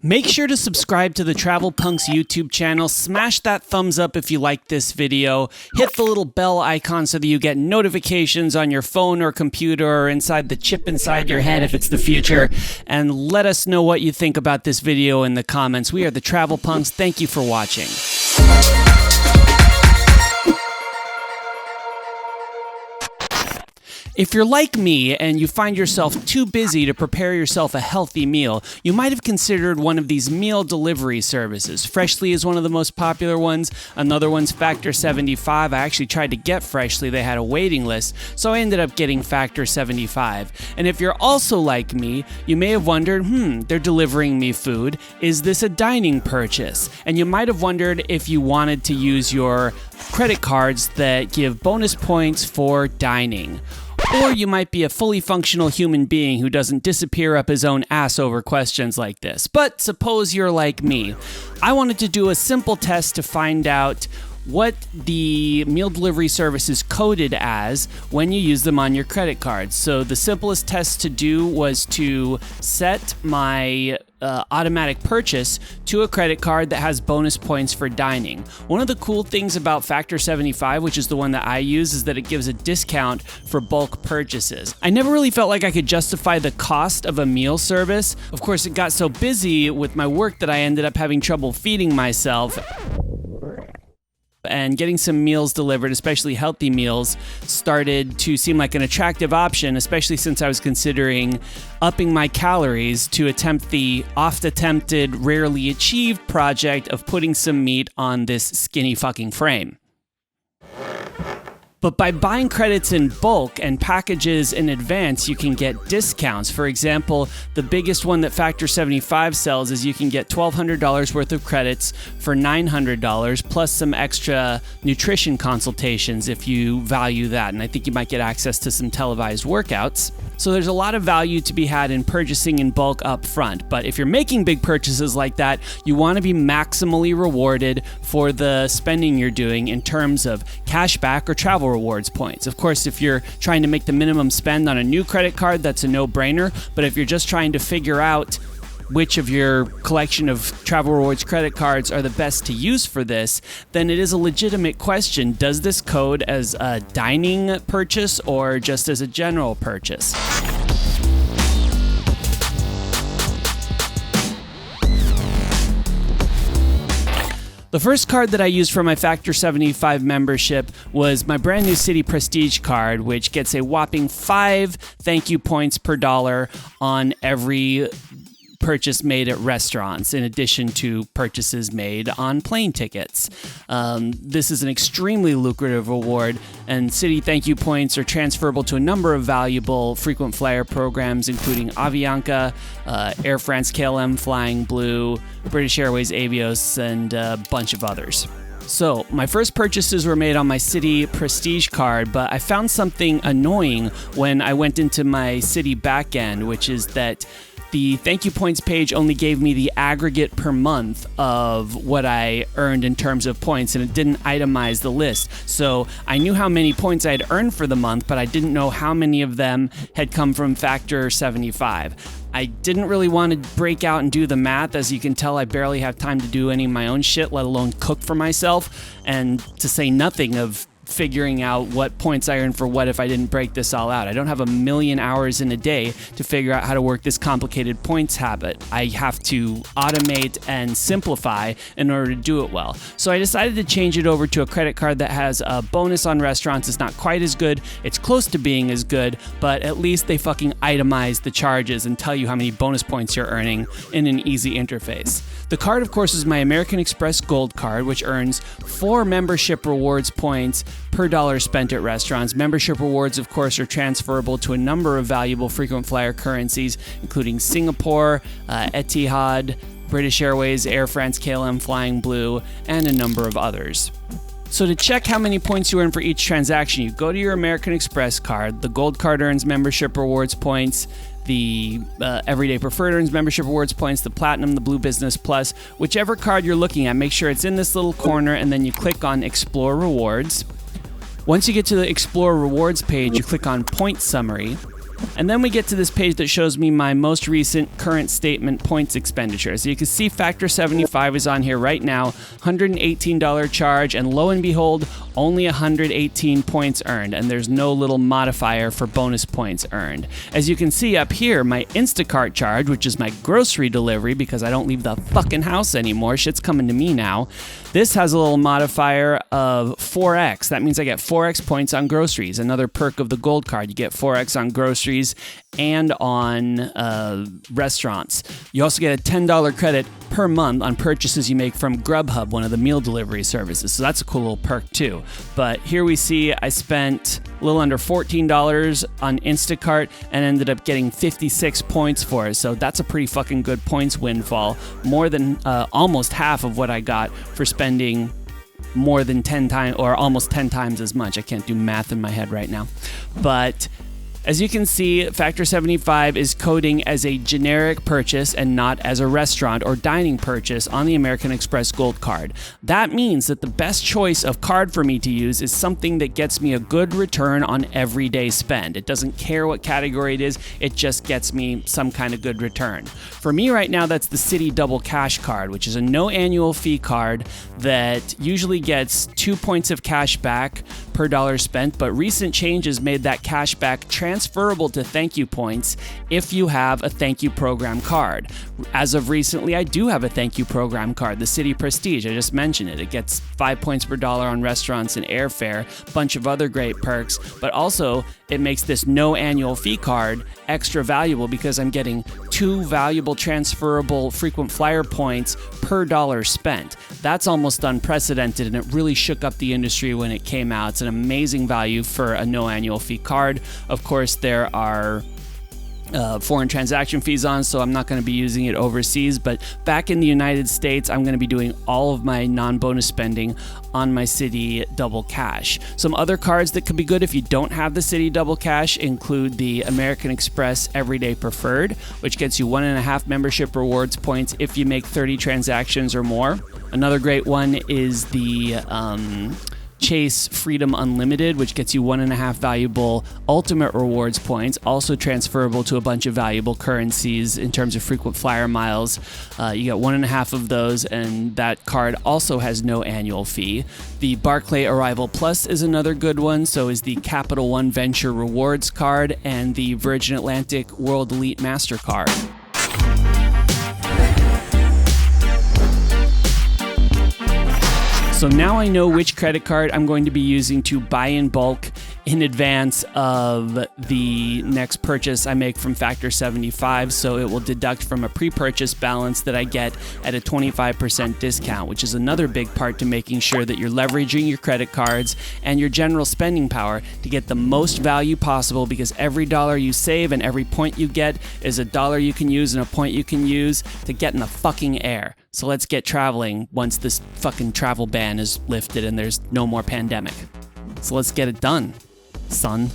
Make sure to subscribe to the Travel Punks YouTube channel, smash that thumbs up if you like this video, hit the little bell icon so that you get notifications on your phone or computer or inside the chip inside your head if it's the future, and let us know what you think about this video in the comments. We are the Travel Punks. Thank you for watching. If you're like me and you find yourself too busy to prepare yourself a healthy meal, you might have considered one of these meal delivery services. Freshly is one of the most popular ones. Another one's Factor 75. I actually tried to get Freshly. They had a waiting list, so I ended up getting Factor 75. And if you're also like me, you may have wondered, they're delivering me food. Is this a dining purchase? And you might have wondered if you wanted to use your credit cards that give bonus points for dining. Or you might be a fully functional human being who doesn't disappear up his own ass over questions like this. But suppose you're like me. I wanted to do a simple test to find out what the meal delivery service is coded as when you use them on your credit cards. So the simplest test to do was to set my automatic purchase to a credit card that has bonus points for dining. One of the cool things about Factor 75, which is the one that I use, is that it gives a discount for bulk purchases. I never really felt like I could justify the cost of a meal service. Of course, it got so busy with my work that I ended up having trouble feeding myself. And getting some meals delivered, especially healthy meals, started to seem like an attractive option, especially since I was considering upping my calories to attempt the oft-attempted, rarely achieved project of putting some meat on this skinny fucking frame. But by buying credits in bulk and packages in advance, you can get discounts. For example, the biggest one that Factor 75 sells is you can get $1,200 worth of credits for $900, plus some extra nutrition consultations if you value that. And I think you might get access to some televised workouts. So there's a lot of value to be had in purchasing in bulk up front. But if you're making big purchases like that, you want to be maximally rewarded for the spending you're doing in terms of cashback or travel rewards points. Of course, if you're trying to make the minimum spend on a new credit card, that's a no-brainer. But if you're just trying to figure out which of your collection of travel rewards credit cards are the best to use for this, then it is a legitimate question. Does this code as a dining purchase or just as a general purchase? The first card that I used for my Factor 75 membership was my brand new Citi Prestige card, which gets a whopping 5 thank you points per dollar on every purchase made at restaurants, in addition to purchases made on plane tickets. This is an extremely lucrative reward, and Citi thank you points are transferable to a number of valuable frequent flyer programs, including Avianca, Air France KLM Flying Blue, British Airways Avios, and a bunch of others. So, my first purchases were made on my Citi Prestige card, but I found something annoying when I went into my Citi backend, which is that the thank you points page only gave me the aggregate per month of what I earned in terms of points, and it didn't itemize the list. So I knew how many points I had earned for the month, but I didn't know how many of them had come from Factor 75. I didn't really want to break out and do the math. As you can tell, I barely have time to do any of my own shit, let alone cook for myself, and to say nothing of figuring out what points I earn for what if I didn't break this all out. I don't have a million hours in a day to figure out how to work this complicated points habit. I have to automate and simplify in order to do it well. So I decided to change it over to a credit card that has a bonus on restaurants. It's not quite as good. It's close to being as good, but at least they fucking itemize the charges and tell you how many bonus points you're earning in an easy interface. The card, of course, is my American Express Gold card, which earns 4 membership rewards points per dollar spent at restaurants. Membership rewards, of course, are transferable to a number of valuable frequent flyer currencies, including Singapore, Etihad, British Airways, Air France KLM Flying Blue, and a number of others. So to check how many points you earn for each transaction, you go to your American Express card. The Gold card earns membership rewards points. The Everyday Preferred earns membership rewards points. The Platinum, the Blue Business Plus, whichever card you're looking at, make sure it's in this little corner, and then you click on Explore Rewards. Once you get to the Explore Rewards page, you click on Point Summary. And then we get to this page that shows me my most recent current statement points expenditure. So you can see Factor 75 is on here right now, $118 charge, and lo and behold, only 118 points earned, and there's no little modifier for bonus points earned. As you can see up here, my Instacart charge, which is my grocery delivery because I don't leave the fucking house anymore, shit's coming to me now. This has a little modifier of 4x. That means I get 4x points on groceries. Another perk of the gold card. You get 4x on groceries and on restaurants. You also get a $10 credit per month on purchases you make from Grubhub, one of the meal delivery services. So that's a cool little perk too. But here we see I spent a little under $14 on Instacart and ended up getting 56 points for it. So that's a pretty fucking good points windfall. More than almost half of what I got for spending more than 10 times or almost 10 times as much. I can't do math in my head right now. But as you can see, Factor 75 is coding as a generic purchase and not as a restaurant or dining purchase on the American Express Gold Card. That means that the best choice of card for me to use is something that gets me a good return on everyday spend. It doesn't care what category it is, it just gets me some kind of good return. For me right now, that's the Citi Double Cash Card, which is a no annual fee card that usually gets 2 points of cash back per dollar spent, but recent changes made that cash back transferable to thank you points if you have a thank you program card. As of recently, I do have a thank you program card, the Citi Prestige. I just mentioned it. It gets 5 points per dollar on restaurants and airfare, a bunch of other great perks, but also it makes this no annual fee card extra valuable because I'm getting 2 valuable transferable frequent flyer points per dollar spent. That's almost unprecedented, and it really shook up the industry when it came out. It's an amazing value for a no annual fee card. Of course, there are foreign transaction fees on, so I'm not going to be using it overseas, but back in the United States, I'm going to be doing all of my non-bonus spending on my Citi Double Cash. Some other cards that could be good if you don't have the Citi Double Cash include the American Express Everyday Preferred, which gets you 1.5 membership rewards points if you make 30 transactions or more. Another great one is the Chase Freedom Unlimited, which gets you 1.5 valuable ultimate rewards points, also transferable to a bunch of valuable currencies in terms of frequent flyer miles. You get 1.5 of those, and that card also has no annual fee. The Barclay Arrival Plus is another good one, so is the Capital One Venture Rewards card and the Virgin Atlantic World Elite MasterCard. So now I know which credit card I'm going to be using to buy in bulk in advance of the next purchase I make from Factor 75, so it will deduct from a pre-purchase balance that I get at a 25% discount, which is another big part to making sure that you're leveraging your credit cards and your general spending power to get the most value possible, because every dollar you save and every point you get is a dollar you can use and a point you can use to get in the fucking air. So let's get traveling once this fucking travel ban is lifted and there's no more pandemic. So let's get it done, son.